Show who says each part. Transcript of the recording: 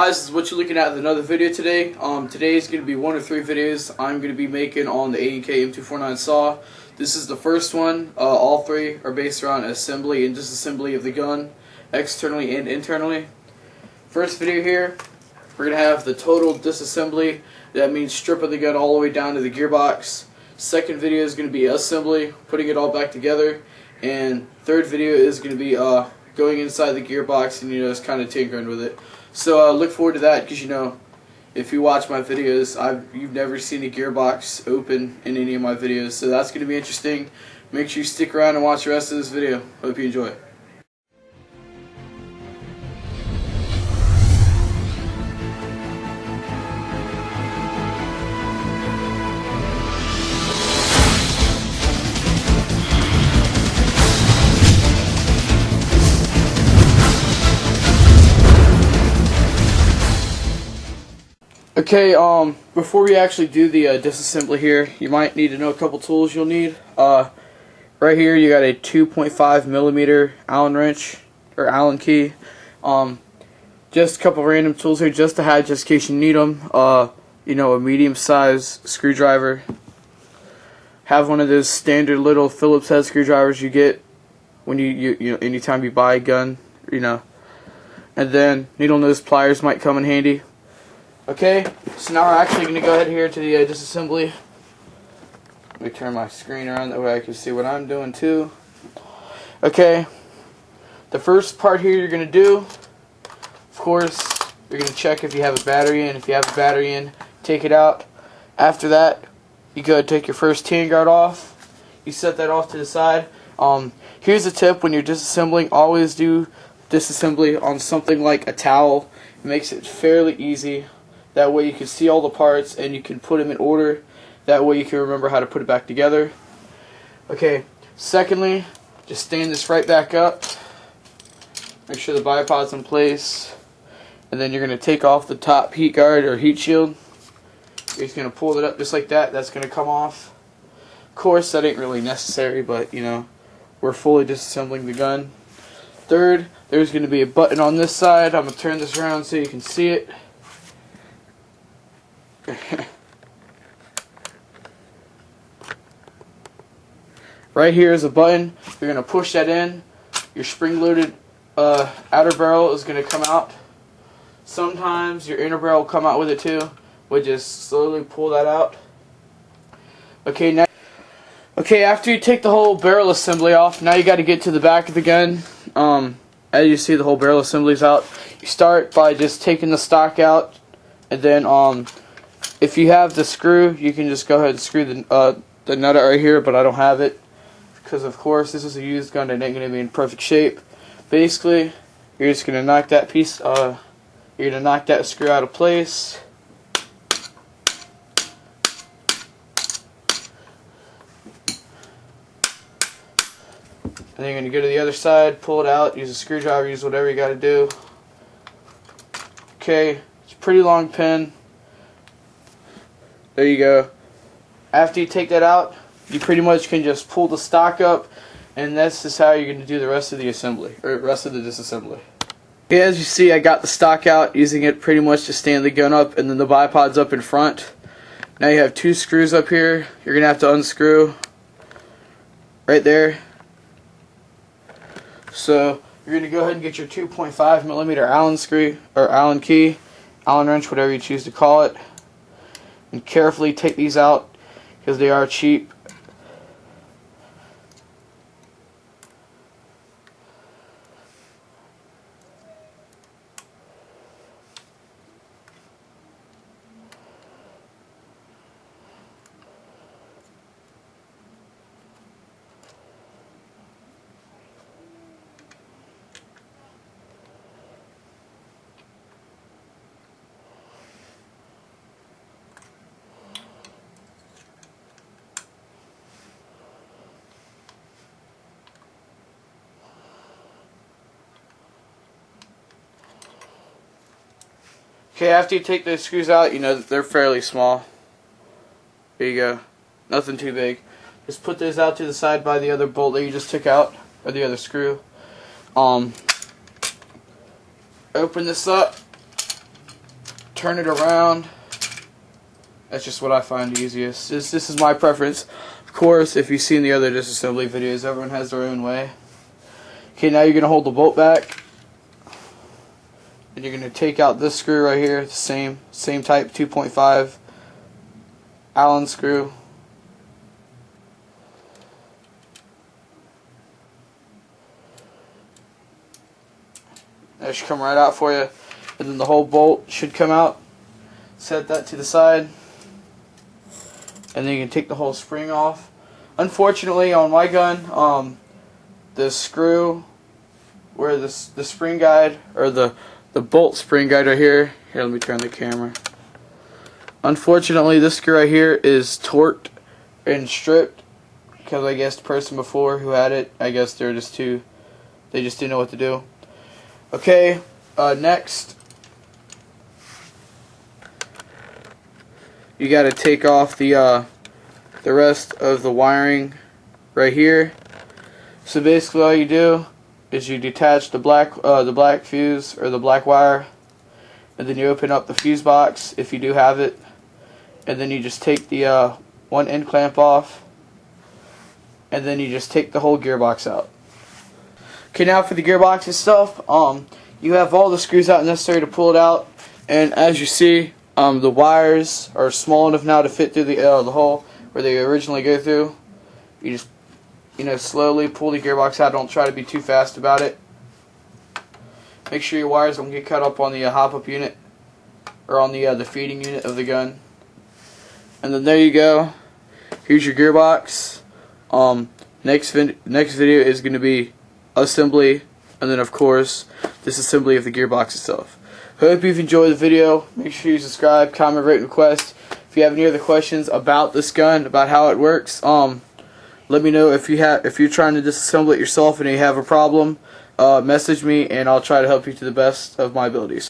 Speaker 1: Hi, this is Watchalewknat with another video today. Today is going to be one of three videos I'm going to be making on the A&K m249 saw. This is the first one. All three are based around assembly and disassembly of the gun, externally and internally. First video here, we're going to have the total disassembly. That means stripping the gun all the way down to the gearbox. Second video is going to be assembly, putting it all back together. And third video is going to be going inside the gearbox and just kind of tinkering with it. So look forward to that, because if you watch my videos, you've never seen a gearbox open in any of my videos. So that's going to be interesting. Make sure you stick around and watch the rest of this video. Hope you enjoy. Okay, before we actually do the disassembly here, you might need to know a couple tools you'll need. Right here you got a 2.5mm Allen wrench, or Allen key. Just a couple random tools here just to have, just in case you need them. A medium-sized screwdriver. Have one of those standard little Phillips head screwdrivers you get when you anytime you buy a gun, And then needle nose pliers might come in handy. Okay, so now we're actually going to go ahead here to the disassembly. Let me turn my screen around, that way I can see what I'm doing too. Okay, the first part here you're going to do, of course, you're going to check if you have a battery in. If you have a battery in, take it out. After that, you go take your first handguard off. You set that off to the side. Here's a tip: when you're disassembling, always do disassembly on something like a towel. It makes it fairly easy. That way you can see all the parts and you can put them in order. That way you can remember how to put it back together. Okay, secondly, just stand this right back up. Make sure the bipod's in place. And then you're going to take off the top heat guard or heat shield. You're just going to pull it up just like that. That's going to come off. Of course, that ain't really necessary, but we're fully disassembling the gun. Third, there's going to be a button on this side. I'm going to turn this around so you can see it. Right here is a button. You're going to push that in. Your spring-loaded outer barrel is going to come out. Sometimes your inner barrel will come out with it too. We'll just slowly pull that out. Okay, now. Okay, after you take the whole barrel assembly off, now you got to get to the back of the gun. As you see, the whole barrel assembly's out. You start by just taking the stock out, and then if you have the screw, you can just go ahead and screw the nut out right here, but I don't have it because, of course, this is a used gun and it ain't going to be in perfect shape. Basically, you're just going to knock that piece, you're going to knock that screw out of place. And then you're going to go to the other side, pull it out, use a screwdriver, use whatever you got to do. Okay, it's a pretty long pin. There you go. After you take that out, you pretty much can just pull the stock up, and that's just how you're going to do the rest of the assembly, or rest of the disassembly. Okay, as you see, I got the stock out, using it pretty much to stand the gun up, and then the bipod's up in front. Now you have two screws up here. You're going to have to unscrew right there. So you're going to go ahead and get your 2.5mm Allen screw, or Allen key, Allen wrench, whatever you choose to call it, and carefully take these out because they are cheap. Okay, after you take those screws out, they're fairly small. There you go. Nothing too big. Just put those out to the side by the other bolt that you just took out, or the other screw. Open this up. turn it around. That's just what I find easiest. This is my preference. Of course, if you've seen the other disassembly videos, everyone has their own way. Okay, now you're going to hold the bolt back. And you're going to take out this screw right here, the same type, 2.5 Allen screw. That should come right out for you. And then the whole bolt should come out. Set that to the side. And then you can take the whole spring off. Unfortunately, on my gun, the screw where the spring guide, or the bolt spring guide right here. Here, let me turn the camera. Unfortunately, this screw right here is torqued and stripped because I guess the person before who had it, I guess they just didn't know what to do. Okay, next you got to take off the rest of the wiring right here. So basically, all you do is you detach the black fuse or the black wire, and then you open up the fuse box if you do have it, and then you just take the one end clamp off, and then you just take the whole gearbox out. Okay, now for the gearbox itself, you have all the screws out necessary to pull it out, and as you see, the wires are small enough now to fit through the hole where they originally go through. You just slowly pull the gearbox out. Don't try to be too fast about it. Make sure your wires don't get cut up on the hop-up unit or on the feeding unit of the gun. And then there you go. Here's your gearbox. Next video is going to be assembly, and then of course disassembly of the gearbox itself. Hope you've enjoyed the video. Make sure you subscribe, comment, rate, and request. If you have any other questions about this gun, about how it works, let me know. If you're trying to disassemble it yourself and you have a problem, message me and I'll try to help you to the best of my abilities.